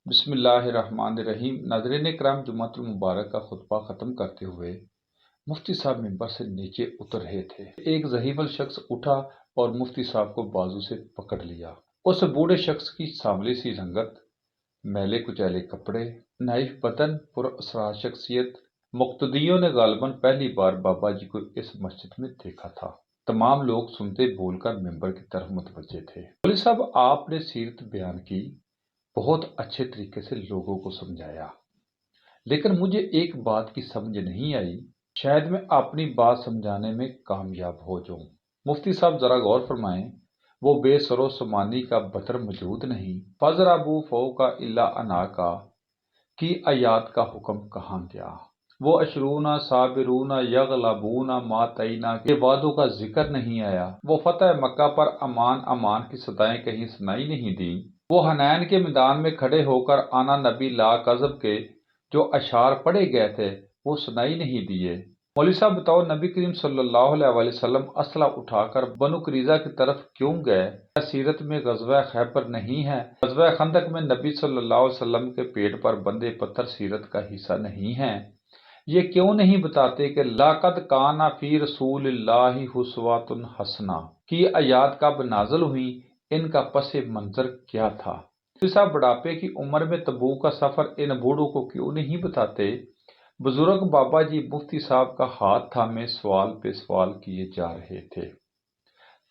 بسم اللہ الرحمن الرحیم۔ ناظرین کرام، جمعۃ المبارک کا خطبہ ختم کرتے ہوئے مفتی صاحب ممبر سے نیچے اتر رہے تھے۔ ایک ذہیول شخص اٹھا اور مفتی صاحب کو بازو سے پکڑ لیا۔ اس بوڑھے شخص کی سانولی سی رنگت، میلے کچیلے کپڑے، نائف بدن، پر اسرار شخصیت۔ مقتدیوں نے غالباً پہلی بار بابا جی کو اس مسجد میں دیکھا تھا۔ تمام لوگ سنتے بول کر ممبر کی طرف متوجہ تھے۔ مولوی صاحب، آپ نے سیرت بیان کی، بہت اچھے طریقے سے لوگوں کو سمجھایا، لیکن مجھے ایک بات کی سمجھ نہیں آئی، شاید میں اپنی بات سمجھانے میں کامیاب ہو جاؤں۔ مفتی صاحب ذرا غور فرمائیں، وہ بے سر و سمانی کا بطر موجود نہیں، فَاضْرَبُوا فَوْقَ إِلَّا أَنَاقَ کی آیات کا حکم کہاں گیا؟ وہ اشرون صابرون یغلبون ماتینا کے وعدوں کا ذکر نہیں آیا؟ وہ فتح مکہ پر امان امان کی صدائیں کہیں سنائی نہیں دیں؟ وہ حنین کے میدان میں کھڑے ہو کر آنا نبی لا کذب کے جو اشعار پڑھے گئے تھے وہ سنائی نہیں دیے؟ مولوی صاحب بتاؤ، نبی کریم صلی اللہ علیہ وسلم اسلحہ اٹھا کر بنو قریظہ کی طرف کیوں گئے؟ کیا سیرت میں غزوہ خیبر نہیں ہے؟ غزوہ خندق میں نبی صلی اللہ علیہ وسلم کے پیٹ پر بندے پتھر سیرت کا حصہ نہیں ہیں؟ یہ کیوں نہیں بتاتے کہ لَقَدْ كَانَ فِي رَسُولِ اللَّهِ أُسْوَةٌ حَسَنَةٌ کی آیات کب نازل ہوئیں؟ ان کا پس منظر کیا تھا؟ مولوی صاحب، بڑھاپے کی عمر میں تبوک کا سفر ان بوڑھوں کو کیوں نہیں بتاتے؟ بزرگ بابا جی مفتی صاحب کا ہاتھ تھامے سوال پہ سوال کیے جا رہے تھے۔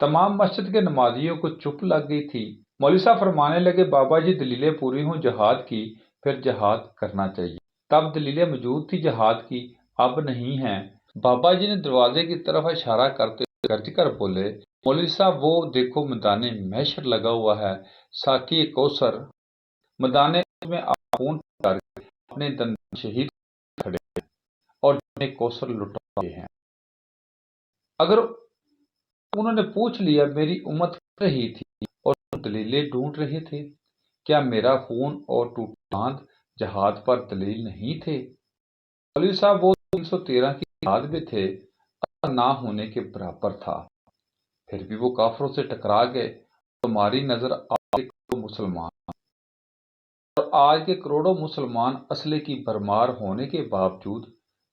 تمام مسجد کے نمازیوں کو چپ لگ گئی تھی۔ مولوی صاحب فرمانے لگے، بابا جی دلیلیں پوری ہوں جہاد کی، پھر جہاد کرنا چاہیے۔ تب دلیلیں موجود تھی جہاد کی، اب نہیں ہیں۔ بابا جی نے دروازے کی طرف اشارہ کرتے ہوئے گرج کر بولے، مولوی صاحب وہ دیکھو میدان محشر لگا ہوا ہے، ساقی کوثر۔ میدان میں آپ خون کر کے اپنے دندان شہید کھڑے ہیں اور جنہیں کوثر لٹا رہے ہیں۔ اگر انہوں نے پوچھ لیا میری امت کر رہی تھی اور دلیلیں ڈھونڈ رہے تھے، کیا میرا خون اور ٹوٹا باندھ جہاد پر دلیل نہیں تھے؟ مولوی صاحب وہ 313 کی جہاد میں تھے، اثر نہ ہونے کے برابر تھا، پھر بھی وہ کافروں سے ٹکرا گئے۔ تمہاری نظر آج کے کروڑوں مسلمان اور آج کے کروڑوں مسلمان اسلحے کی بھرمار ہونے کے باوجود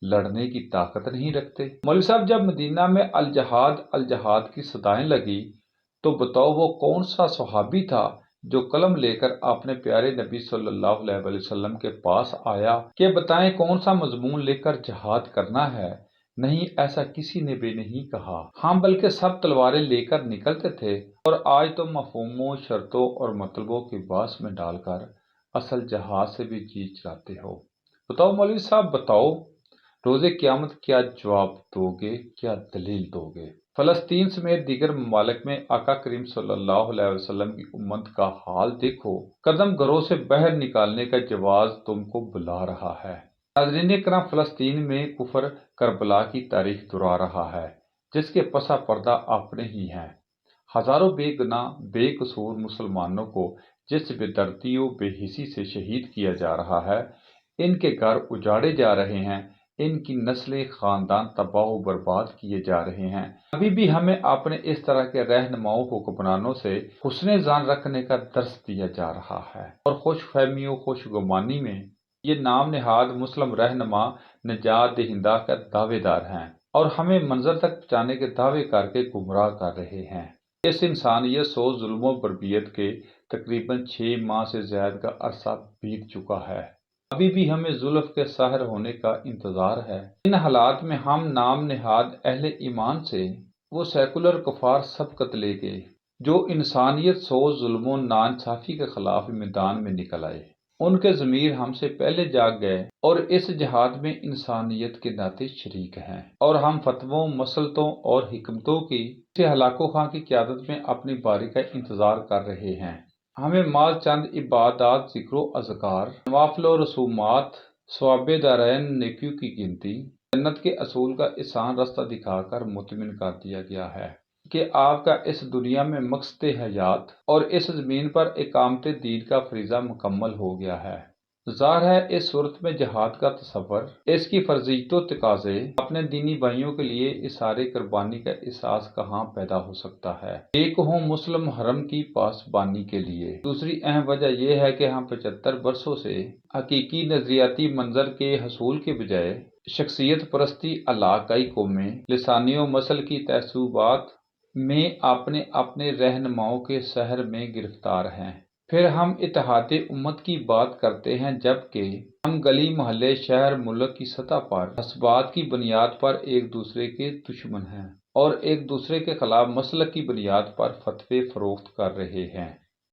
لڑنے کی طاقت نہیں رکھتے۔ مولوی صاحب، جب مدینہ میں الجہاد الجہاد کی صدائیں لگی تو بتاؤ وہ کون سا صحابی تھا جو قلم لے کر اپنے پیارے نبی صلی اللہ علیہ وسلم کے پاس آیا کہ بتائیں کون سا مضمون لے کر جہاد کرنا ہے؟ نہیں، ایسا کسی نے بھی نہیں کہا۔ ہاں، بلکہ سب تلواریں لے کر نکلتے تھے، اور آج تو مفہوموں، شرطوں اور مطلبوں کی باس میں ڈال کر اصل جہاد سے بھی جی چراتے ہو۔ بتاؤ مولوی صاحب، بتاؤ روز قیامت کیا جواب دو گے، کیا دلیل دو گے؟ فلسطین سمیت دیگر ممالک میں آقا کریم صلی اللہ علیہ وسلم کی امت کا حال دیکھو، قدم گھروں سے باہر نکالنے کا جواز تم کو بلا رہا ہے۔ ناظرین کرام، فلسطین میں کفر کربلا کی تاریخ دہرا رہا ہے، جس کے پسا پردہ اپنے ہی ہیں۔ ہزاروں بے گناہ بے قصور مسلمانوں کو جس بے دردی و بے حسی سے شہید کیا جا رہا ہے، ان کے گھر اجاڑے جا رہے ہیں، ان کی نسلیں خاندان تباہ و برباد کیے جا رہے ہیں۔ ابھی بھی ہمیں اپنے اس طرح کے رہنماؤں حکمرانوں سے حسن ظن رکھنے کا درس دیا جا رہا ہے، اور خوش فہمی و خوش گمانی میں یہ نام نہاد مسلم رہنما نجات دہندہ کا دعوے دار ہیں اور ہمیں منظر تک پہنچانے کے دعوے کر کے گمراہ کر رہے ہیں۔ اس انسانیت سوز ظلم و بربریت کے تقریباً 6 ماہ سے زائد کا عرصہ بیت چکا ہے، ابھی بھی ہمیں زلف کے ساحر ہونے کا انتظار ہے۔ ان حالات میں ہم نام نہاد اہل ایمان سے وہ سیکولر کفار سبقت لے گئے جو انسانیت سوز ظلم و ناانصافی کے خلاف میدان میں نکل آئے۔ ان کے ضمیر ہم سے پہلے جاگ گئے اور اس جہاد میں انسانیت کے ناطے شریک ہیں، اور ہم فتووں، مسلطوں اور حکمتوں کی اسے ہلاکو خاں کی قیادت میں اپنی باری کا انتظار کر رہے ہیں۔ ہمیں مال چند عبادات، ذکر و اذکار، نوافل و رسومات، ثواب دارین، نیکیوں کی گنتی، جنت کے اصول کا آسان راستہ دکھا کر مطمئن کر دیا گیا ہے کہ آپ کا اس دنیا میں مقصد حیات اور اس زمین پر اقامت دین کا فریضہ مکمل ہو گیا ہے۔ ظاہر ہے اس صورت میں جہاد کا تصور، اس کی فرضیت و تقاضے، اپنے دینی بھائیوں کے لیے اظہار قربانی کا احساس کہاں پیدا ہو سکتا ہے؟ ایک ہوں مسلم حرم کی پاسبانی کے لیے، دوسری اہم وجہ یہ ہے کہ ہم 75 برسوں سے حقیقی نظریاتی منظر کے حصول کے بجائے شخصیت پرستی علاقائی قومیں، لسانی و مسل کی تعصبات میں اپنے اپنے رہنماؤں کے سحر میں گرفتار ہیں۔ پھر ہم اتحاد امت کی بات کرتے ہیں جبکہ ہم گلی محلے شہر ملک کی سطح پر حسابات کی بنیاد پر ایک دوسرے کے دشمن ہیں اور ایک دوسرے کے خلاف مسلک کی بنیاد پر فتوے فروخت کر رہے ہیں۔